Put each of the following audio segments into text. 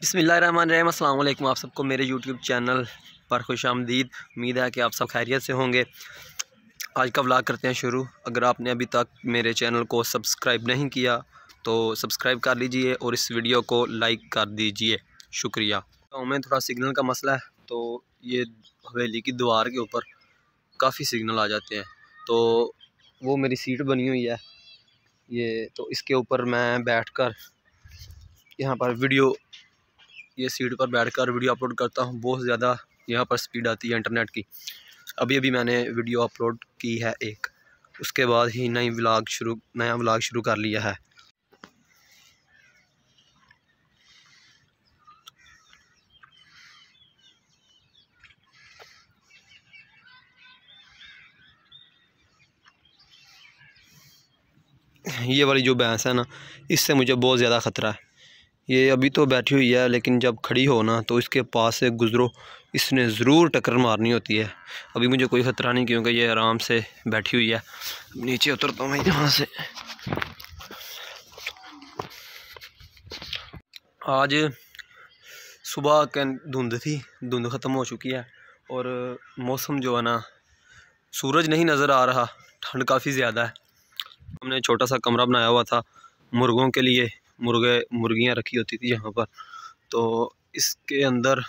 बिस्मिल्लाहिर्रहमानिर्रहीम। अस्सलाम वालेकुम। आप सबको मेरे यूट्यूब चैनल पर खुश आमदीद। उम्मीद है कि आप सब खैरियत से होंगे। आज का व्लॉग करते हैं शुरू। अगर आपने अभी तक मेरे चैनल को सब्सक्राइब नहीं किया तो सब्सक्राइब कर लीजिए और इस वीडियो को लाइक कर दीजिए, शुक्रिया। तो में थोड़ा सिग्नल का मसला है, तो ये हवेली की दीवार के ऊपर काफ़ी सिग्नल आ जाते हैं। तो वो मेरी सीट बनी हुई है ये, तो इसके ऊपर मैं बैठकर यहाँ पर ये सीट पर बैठकर वीडियो अपलोड करता हूँ। बहुत ज़्यादा यहाँ पर स्पीड आती है इंटरनेट की। अभी अभी मैंने वीडियो अपलोड की है एक, उसके बाद ही नया व्लॉग शुरू कर लिया है। ये वाली जो भैंस है ना, इससे मुझे बहुत ज़्यादा ख़तरा है। ये अभी तो बैठी हुई है, लेकिन जब खड़ी हो ना तो इसके पास से गुज़रो, इसने ज़रूर टक्कर मारनी होती है। अभी मुझे कोई ख़तरा नहीं, क्योंकि ये आराम से बैठी हुई है। नीचे उतरता हूँ मैं यहाँ से। आज सुबह के धुंध थी, धुंध ख़त्म हो चुकी है और मौसम जो है ना, सूरज नहीं नज़र आ रहा, ठंड काफ़ी ज़्यादा है। हमने छोटा सा कमरा बनाया हुआ था मुर्गों के लिए। मुर्गियाँ रखी होती थी यहाँ पर, तो इसके अंदर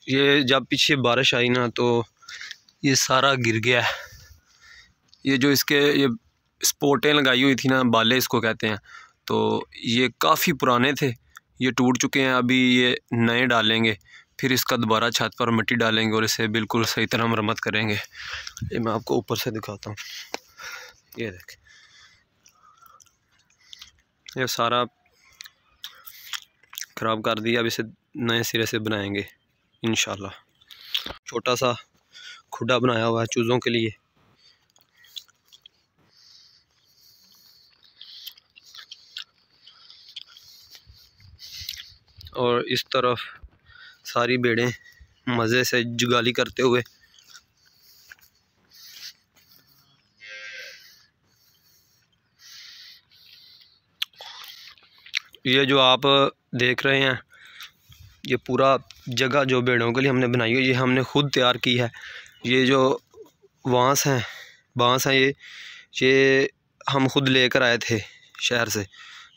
ये जब पीछे बारिश आई ना तो ये सारा गिर गया है। ये जो ये स्पोर्टें लगाई हुई थी ना, बाले इसको कहते हैं, तो ये काफ़ी पुराने थे, ये टूट चुके हैं। अभी ये नए डालेंगे, फिर इसका दोबारा छत पर मिट्टी डालेंगे और इसे बिल्कुल सही तरह मरम्मत करेंगे। ये मैं आपको ऊपर से दिखाता हूँ। ये देखें, ये सारा ख़राब कर दिया। अब इसे नए सिरे से बनाएंगे इंशाल्लाह। छोटा सा खुड्डा बनाया हुआ है चूज़ों के लिए। और इस तरफ सारी भेड़ें मज़े से जुगाली करते हुए ये जो आप देख रहे हैं, ये पूरा जगह जो भेड़ों के लिए हमने बनाई है, ये हमने खुद तैयार की है। ये जो बांस हैं ये हम खुद लेकर आए थे शहर से।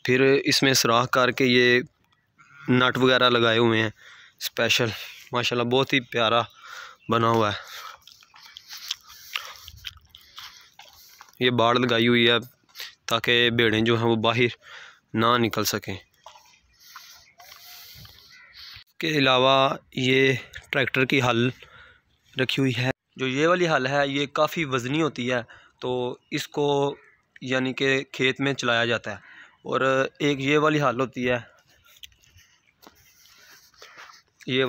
फिर इसमें सुराख करके ये नट वगैरह लगाए हुए हैं स्पेशल। माशाल्लाह बहुत ही प्यारा बना हुआ है। ये बाड़ लगाई हुई है ताकि भेड़ें जो हैं वो बाहर ना निकल सकें। के अलावा ये ट्रैक्टर की हल रखी हुई है। जो ये वाली हल है ये काफ़ी वज़नी होती है, तो इसको यानी कि खेत में चलाया जाता है। और एक ये वाली हल होती है, ये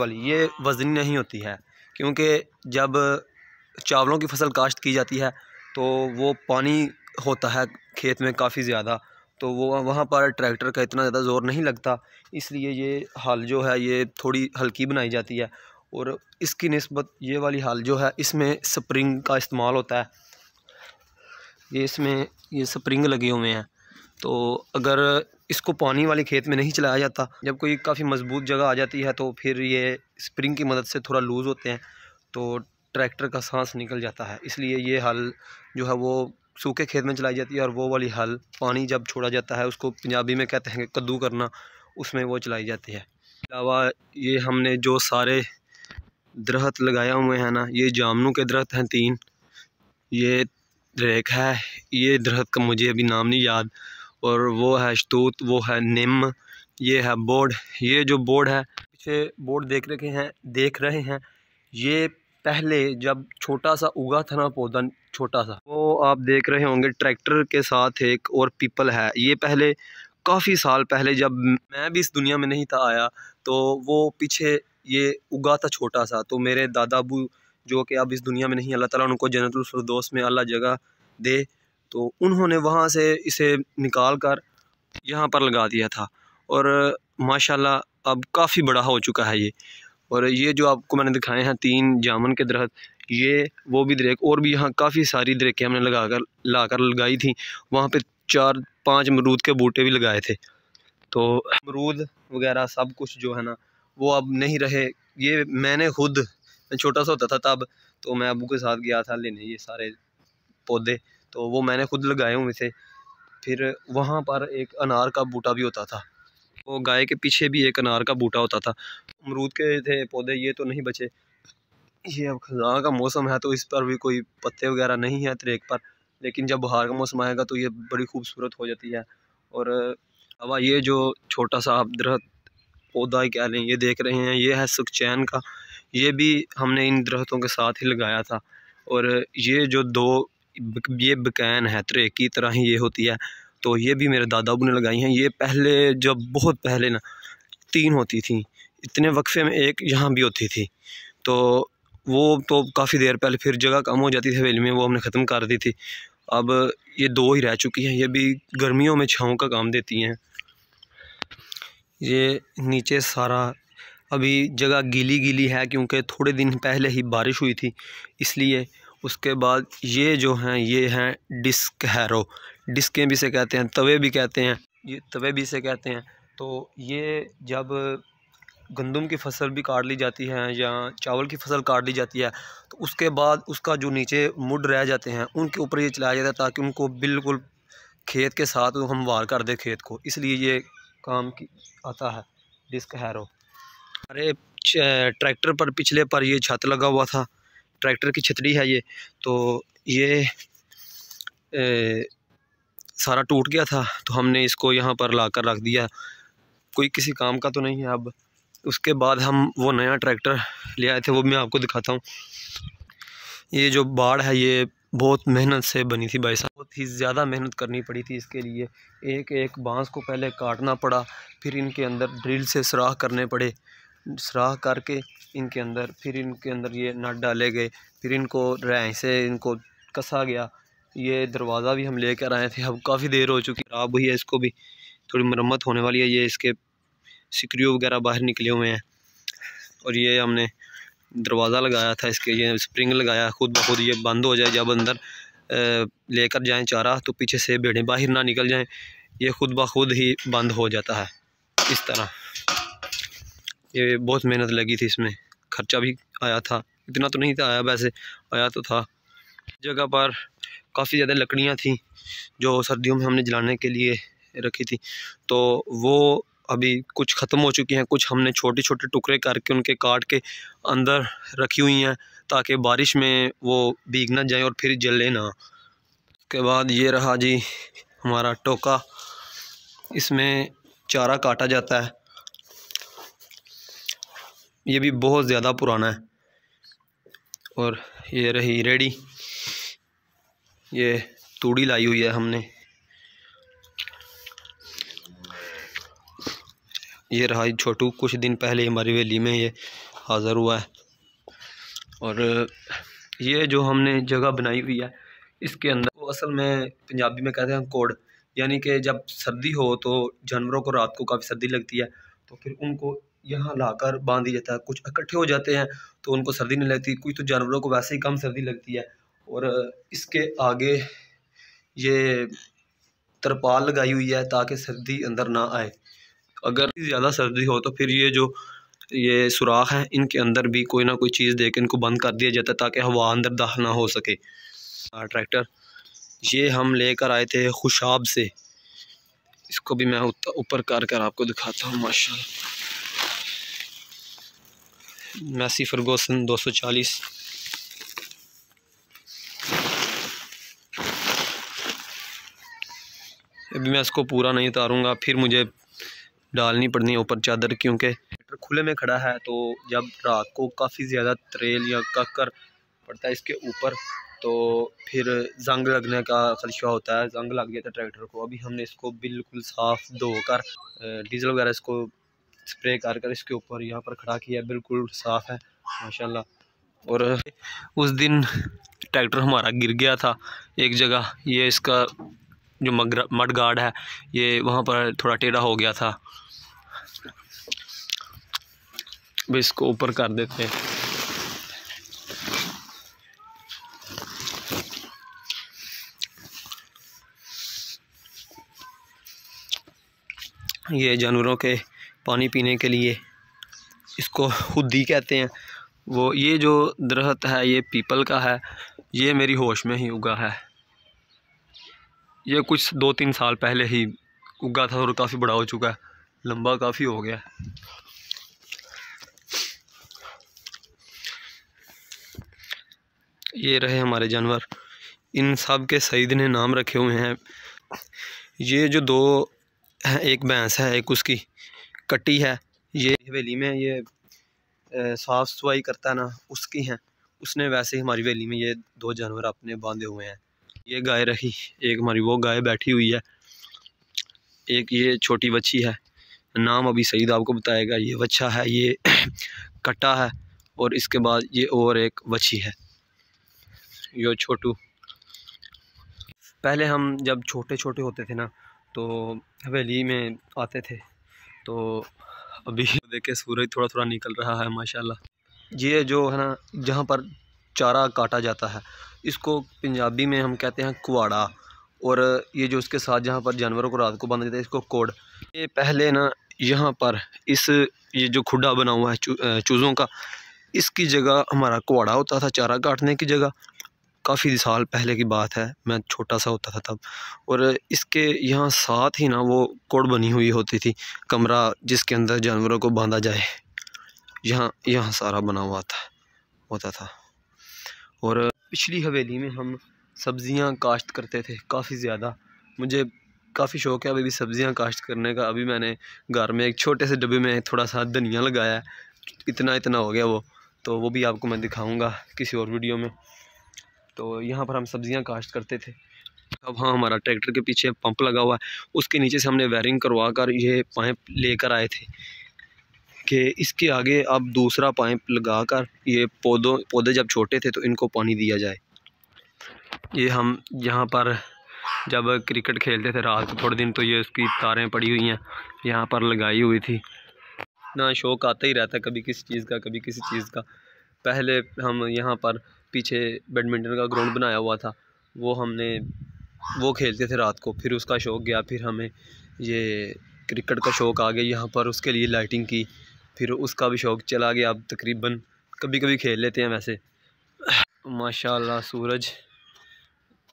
वज़नी नहीं होती है, क्योंकि जब चावलों की फसल काश्त की जाती है तो वो पानी होता है खेत में काफ़ी ज़्यादा, तो वो वहाँ पर ट्रैक्टर का इतना ज़्यादा ज़ोर नहीं लगता। इसलिए ये हल जो है ये थोड़ी हल्की बनाई जाती है। और इसकी निस्बत ये वाली हल जो है, इसमें स्प्रिंग का इस्तेमाल होता है। इसमें ये स्प्रिंग लगे हुए हैं, तो अगर इसको पानी वाले खेत में नहीं चलाया जाता, जब कोई काफ़ी मज़बूत जगह आ जाती है तो फिर ये स्प्रिंग की मदद से थोड़ा लूज़ होते हैं, तो ट्रैक्टर का सांस निकल जाता है। इसलिए ये हल जो है वो सूखे खेत में चलाई जाती है, और वो वाली हल पानी जब छोड़ा जाता है, उसको पंजाबी में कहते हैं कद्दू करना, उसमें वो चलाई जाती है। अलावा ये हमने जो सारे दरख्त लगाए हुए हैं ना, ये जामनू के दरख्त हैं 3, ये रेख है, ये दरख्त का मुझे अभी नाम नहीं याद, और वो है शतूत, वो है निम, ये है बोर्ड। ये जो बोर्ड है, पीछे बोर्ड देख रहे हैं, ये पहले जब छोटा सा उगा था ना पौधा, छोटा सा, वो आप देख रहे होंगे ट्रैक्टर के साथ एक और पीपल है। ये पहले काफ़ी साल पहले जब मैं भी इस दुनिया में नहीं था आया, तो वो पीछे ये उगा था छोटा सा। तो मेरे दादा अबू जो कि अब इस दुनिया में नहीं, अल्लाह ताला उनको जन्नतुल फिरदौस में अल्लाह जगह दे, तो उन्होंने वहाँ से इसे निकाल कर यहाँ पर लगा दिया था। और माशाल्लाह अब काफ़ी बड़ा हो चुका है ये। और ये जो आपको मैंने दिखाए हैं 3 जामुन के दरख्त, ये वो भी दरेक, और भी यहाँ काफ़ी सारी दरेकें हमने लाकर लगाई थी। वहाँ पे 4-5 अमरूद के बूटे भी लगाए थे। तो अमरूद वगैरह सब कुछ जो है ना वो अब नहीं रहे। ये मैंने खुद, मैं छोटा सा होता था तब, तो मैं अबू के साथ गया था लेने ये सारे पौधे, तो वो मैंने खुद लगाए हुए थे। फिर वहाँ पर एक अनार का बूटा भी होता था, वो गाय के पीछे भी एक अनार का बूटा होता था। अमरूद के थे पौधे, ये तो नहीं बचे। ये अब खज़ां का मौसम है तो इस पर भी कोई पत्ते वगैरह नहीं है तरेक पर, लेकिन जब बहार का मौसम आएगा तो ये बड़ी खूबसूरत हो जाती है। और अब ये जो छोटा सा आप दरख्त पौधा ही कह लें, ये देख रहे हैं, ये है सुखचैन का। ये भी हमने इन दरख्तों के साथ ही लगाया था। और ये जो दो ये बकैन है तरेक की तरह ही ये होती है, तो ये भी मेरे दादा अबू ने लगाई हैं। ये पहले, जब बहुत पहले ना 3 होती थी, इतने वक्फे में एक यहाँ भी होती थी, तो वो तो काफ़ी देर पहले फिर जगह कम हो जाती थी हवेली में, वो हमने ख़त्म कर दी थी। अब ये 2 ही रह चुकी हैं, ये भी गर्मियों में छाँव का काम देती हैं। ये नीचे सारा अभी जगह गीली गीली है क्योंकि थोड़े दिन पहले ही बारिश हुई थी इसलिए। उसके बाद ये जो हैं ये हैं डिस्क हैरो, डिस्कें भी इसे कहते हैं, तवे भी कहते हैं, ये तवे भी इसे कहते हैं। तो ये जब गंदम की फसल भी काट ली जाती है या चावल की फसल काट ली जाती है तो उसके बाद उसका जो नीचे मुड रह जाते हैं उनके ऊपर ये चलाया जाता है ताकि उनको बिल्कुल खेत के साथ हमवार कर दे खेत को, इसलिए ये काम की आता है डिस्क हैरो। अरे ट्रैक्टर पर पिछले पर ये छत लगा हुआ था, ट्रैक्टर की छतरी है ये, तो ये सारा टूट गया था तो हमने इसको यहाँ पर लाकर रख दिया, कोई किसी काम का तो नहीं है अब। उसके बाद हम वो नया ट्रैक्टर ले आए थे, वो मैं आपको दिखाता हूँ। ये जो बाड़ है ये बहुत मेहनत से बनी थी भाई साहब, बहुत ही ज़्यादा मेहनत करनी पड़ी थी इसके लिए। एक एक बांस को पहले काटना पड़ा, फिर इनके अंदर ड्रिल से सुराख करने पड़े, सुराख करके इनके अंदर, फिर इनके अंदर ये नट डाले गए, फिर इनको रैं से इनको कसा गया। ये दरवाज़ा भी हम लेकर आए थे, अब काफ़ी देर हो चुकी, खराब हुई है, इसको भी थोड़ी मरम्मत होने वाली है। ये इसके स्क्रू वगैरह बाहर निकले हुए हैं। और ये हमने दरवाज़ा लगाया था इसके, ये स्प्रिंग लगाया खुद ब खुद, ये बंद हो जाए जब अंदर लेकर जाएं चारा तो पीछे से भेड़ें बाहर ना निकल जाएं, ये खुद ब खुद ही बंद हो जाता है इस तरह। ये बहुत मेहनत लगी थी इसमें, खर्चा भी आया था, इतना तो नहीं था आया, वैसे आया तो था। जगह पर काफ़ी ज़्यादा लकड़ियाँ थी जो सर्दियों में हमने जलाने के लिए रखी थी, तो वो अभी कुछ ख़त्म हो चुकी हैं, कुछ हमने छोटे छोटे टुकड़े करके उनके काट के अंदर रखी हुई हैं ताकि बारिश में वो भीग ना जाए और फिर जले ना। उसके बाद ये रहा जी हमारा टोका, इसमें चारा काटा जाता है, ये भी बहुत ज़्यादा पुराना है। और ये रही रेडी, ये तूड़ी लाई हुई है हमने, ये रहा छोटू, कुछ दिन पहले हमारी हवेली में ये हाज़िर हुआ है। और ये जो हमने जगह बनाई हुई है इसके अंदर, वो असल में पंजाबी में कहते हैं कोड, यानी कि जब सर्दी हो तो जानवरों को रात को काफ़ी सर्दी लगती है तो फिर उनको यहाँ लाकर बांध दिया जाता है। कुछ इकट्ठे हो जाते हैं तो उनको सर्दी नहीं लगती, कुछ तो जानवरों को वैसे ही कम सर्दी लगती है। और इसके आगे ये तरपाल लगाई हुई है ताकि सर्दी अंदर ना आए, अगर ज़्यादा सर्दी हो तो फिर ये सुराख हैं इनके अंदर भी कोई ना कोई चीज़ दे के इनको बंद कर दिया जाता है ताकि हवा अंदर दाखिल ना हो सके। ट्रैक्टर ये हम लेकर आए थे खुशाब से, इसको भी मैं ऊपर कर आपको दिखाता हूँ। माशाल्लाह मैसी फर्गूसन 240। अभी मैं इसको पूरा नहीं उतारूँगा, फिर मुझे डालनी पड़नी है ऊपर चादर, क्योंकि ट्रैक्टर खुले में खड़ा है तो जब रात को काफ़ी ज़्यादा तरेल या कक्कर पड़ता है इसके ऊपर तो फिर जंग लगने का खदशा होता है, जंग लग गया था ट्रैक्टर को। अभी हमने इसको बिल्कुल साफ़ धोकर डीजल वगैरह इसको स्प्रे कर इसके ऊपर यहाँ पर खड़ा किया, बिल्कुल साफ़ है माशाल्लाह। और उस दिन ट्रैक्टर हमारा गिर गया था एक जगह, ये इसका जो मड गार्ड है ये वहाँ पर थोड़ा टेढ़ा हो गया था, अब इसको ऊपर कर देते हैं। ये जानवरों के पानी पीने के लिए, इसको हुद्दी कहते हैं। वो ये जो दरख्त है ये पीपल का है, ये मेरी होश में ही उगा है। ये कुछ 2-3 साल पहले ही उगा था और काफ़ी बड़ा हो चुका है, लंबा काफ़ी हो गया। ये रहे हमारे जानवर, इन सब के सईद ने नाम रखे हुए हैं। ये जो 2 हैं, एक भैंस है एक उसकी कट्टी है, ये हवेली में ये साफ़ सफाई करता है ना, उसकी हैं। उसने वैसे ही हमारी हवेली में ये 2 जानवर अपने बांधे हुए हैं। ये गाय रही, एक हमारी वो गाय बैठी हुई है, एक ये छोटी बच्ची है, नाम अभी सईद आपको बताएगा। ये बच्चा है, ये कट्टा है, और इसके बाद ये और एक बच्ची है, ये छोटू। पहले हम जब छोटे छोटे होते थे ना तो हवेली में आते थे, तो अभी देखे सूरज थोड़ा थोड़ा निकल रहा है माशाल्लाह। ये जो है ना जहाँ पर चारा काटा जाता है, इसको पंजाबी में हम कहते हैं कुआड़ा, और ये जो उसके साथ जहाँ पर जानवरों को रात को बांधा जाता है इसको कोड। ये पहले ना यहाँ पर ये जो खुड्डा बना हुआ है चूज़ों का, इसकी जगह हमारा कुआड़ा होता था चारा काटने की जगह। काफ़ी साल पहले की बात है, मैं छोटा सा होता था तब। और इसके यहाँ साथ ही ना वो कोड बनी हुई होती थी, कमरा जिसके अंदर जानवरों को बांधा जाए, यहाँ सारा बना हुआ होता था। और पिछली हवेली में हम सब्ज़ियाँ काश्त करते थे काफ़ी ज़्यादा। मुझे काफ़ी शौक़ है अभी भी सब्ज़ियाँ काश्त करने का। अभी मैंने घर में एक छोटे से डब्बे में थोड़ा सा धनिया लगाया है, इतना इतना हो गया वो, तो वो भी आपको मैं दिखाऊंगा किसी और वीडियो में। तो यहाँ पर हम सब्ज़ियाँ काश्त करते थे। अब हाँ, हमारा ट्रैक्टर के पीछे पंप लगा हुआ है, उसके नीचे से हमने वायरिंग करवा कर ये पाइप लेकर आए थे कि इसके आगे अब दूसरा पाइप लगाकर ये पौधे जब छोटे थे तो इनको पानी दिया जाए। ये हम यहाँ पर जब क्रिकेट खेलते थे रात को थोड़े दिन, तो ये उसकी तारें पड़ी हुई हैं यहाँ पर लगाई हुई थी ना। शौक़ आता ही रहता है कभी किसी चीज़ का कभी किसी चीज़ का। पहले हम यहाँ पर पीछे बैडमिंटन का ग्राउंड बनाया हुआ था, वो खेलते थे रात को। फिर उसका शौक़ गया, फिर हमें ये क्रिकेट का शौक़ आ गया यहाँ पर, उसके लिए लाइटिंग की, फिर उसका भी शौक़ चला गया। अब तकरीबन कभी कभी खेल लेते हैं वैसे। माशाल्लाह सूरज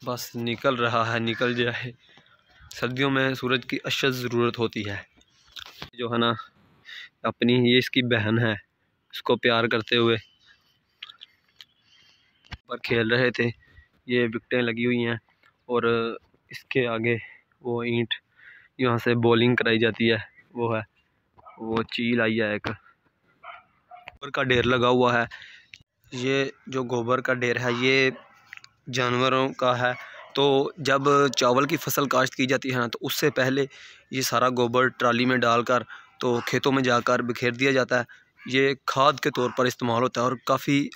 बस निकल रहा है, निकल जाए। सर्दियों में सूरज की अशद ज़रूरत होती है। जो है ना अपनी ये इसकी बहन है, इसको प्यार करते हुए पर खेल रहे थे। ये विकटें लगी हुई हैं और इसके आगे वो ईंट यहाँ से बॉलिंग कराई जाती है, वो चील आई है। एक गोबर का ढेर लगा हुआ है। ये जो गोबर का ढेर है ये जानवरों का है। तो जब चावल की फसल काश्त की जाती है ना, तो उससे पहले ये सारा गोबर ट्राली में डालकर तो खेतों में जाकर बिखेर दिया जाता है। ये खाद के तौर पर इस्तेमाल होता है और काफ़ी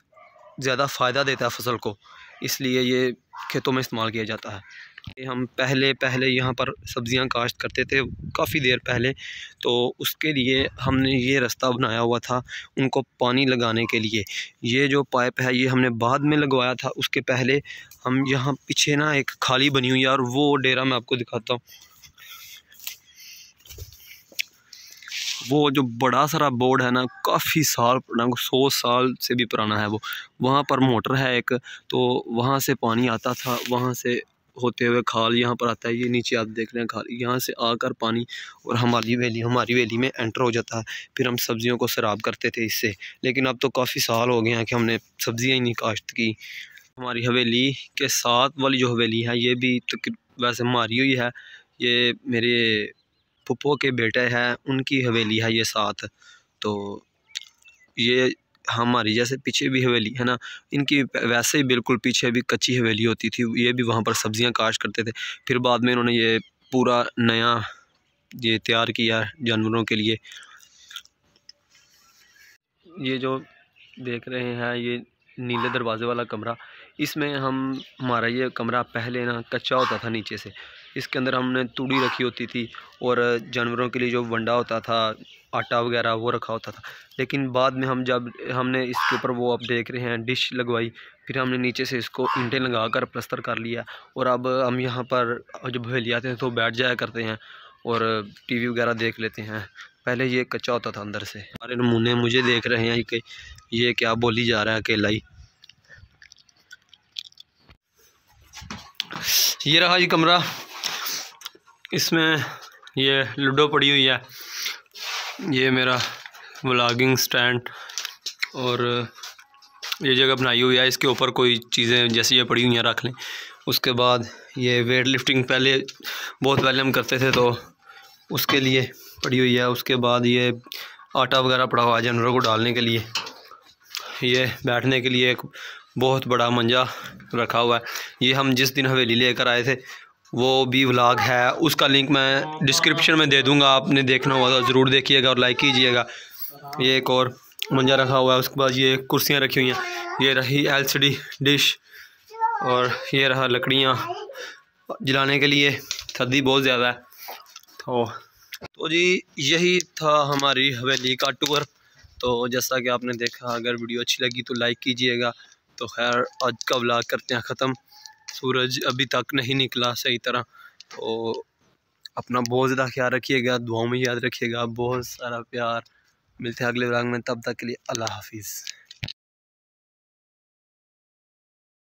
ज़्यादा फ़ायदा देता है फसल को, इसलिए ये खेतों में इस्तेमाल किया जाता है। हम पहले यहाँ पर सब्ज़ियाँ काश्त करते थे काफ़ी देर पहले, तो उसके लिए हमने ये रास्ता बनाया हुआ था उनको पानी लगाने के लिए। ये जो पाइप है ये हमने बाद में लगवाया था, उसके पहले हम यहाँ पीछे ना एक खाली बनी हुई है, और वो डेरा मैं आपको दिखाता हूँ। वो जो बड़ा सारा बोर्ड है ना, काफ़ी साल पुराना, 100 साल से भी पुराना है वो। वहाँ पर मोटर है एक, तो वहाँ से पानी आता था, वहाँ से होते हुए खाल यहाँ पर आता है। ये नीचे आप देख रहे हैं खाल, यहाँ से आकर पानी और हमारी हवेली में एंटर हो जाता है। फिर हम सब्ज़ियों को सैराब करते थे इससे, लेकिन अब तो काफ़ी साल हो गए हैं कि हमने सब्ज़ियाँ ही नहीं काश्त की। हमारी हवेली के साथ वाली जो हवेली है ये भी वैसे मारी हुई है, ये मेरे फुप्पो के बेटे हैं उनकी हवेली है ये साथ। तो ये हमारी जैसे पीछे भी हवेली है ना, इनकी वैसे ही बिल्कुल पीछे भी कच्ची हवेली होती थी, ये भी वहाँ पर सब्ज़ियाँ काश्त करते थे। फिर बाद में इन्होंने ये पूरा नया ये तैयार किया जानवरों के लिए। ये जो देख रहे हैं ये नीले दरवाज़े वाला कमरा, इसमें हमारा ये कमरा पहले ना कच्चा होता था नीचे से। इसके अंदर हमने तूड़ी रखी होती थी और जानवरों के लिए जो वंडा होता था, आटा वगैरह वो रखा होता था। लेकिन बाद में हमने इसके ऊपर वो आप देख रहे हैं डिश लगवाई, फिर हमने नीचे से इसको ईंटें लगा कर प्लस्तर कर लिया। और अब हम यहाँ पर जब हवेली आते हैं तो बैठ जाया करते हैं और टीवी वगैरह देख लेते हैं। पहले ये कच्चा होता था अंदर से। हमारे नमूने मुझे देख रहे हैं कि ये क्या बोली जा रहा है अकेला ही। ये रहा जी कमरा, इसमें ये लूडो पड़ी हुई है, ये मेरा व्लॉगिंग स्टैंड और ये जगह बनाई हुई है, इसके ऊपर कोई चीज़ें जैसी ये पड़ी हुई हैं रख लें। उसके बाद ये वेट लिफ्टिंग पहले बहुत पहले हम करते थे तो उसके लिए पड़ी हुई है। उसके बाद ये आटा वगैरह पड़ा हुआ है जानवरों को डालने के लिए। ये बैठने के लिए एक बहुत बड़ा मंजा रखा हुआ है। ये हम जिस दिन हवेली लेकर आए थे वो भी व्लॉग है, उसका लिंक मैं डिस्क्रिप्शन में दे दूँगा, आपने देखना होगा तो ज़रूर देखिएगा और लाइक कीजिएगा। ये एक और मंजा रखा हुआ है। उसके बाद ये कुर्सियाँ रखी हुई हैं, ये रही LCD डिश और ये रहा लकड़ियाँ जलाने के लिए, सर्दी बहुत ज़्यादा है। तो जी यही था हमारी हवेली का टूर। तो जैसा कि आपने देखा, अगर वीडियो अच्छी लगी तो लाइक कीजिएगा। तो खैर आज का व्लॉग करते हैं ख़त्म। सूरज अभी तक नहीं निकला सही तरह, तो अपना बहुत ज़्यादा ख्याल रखिएगा, दुआओं में याद रखिएगा। बहुत सारा प्यार, मिलते हैं अगले व्लॉग में, तब तक के लिए अल्लाह हाफिज़।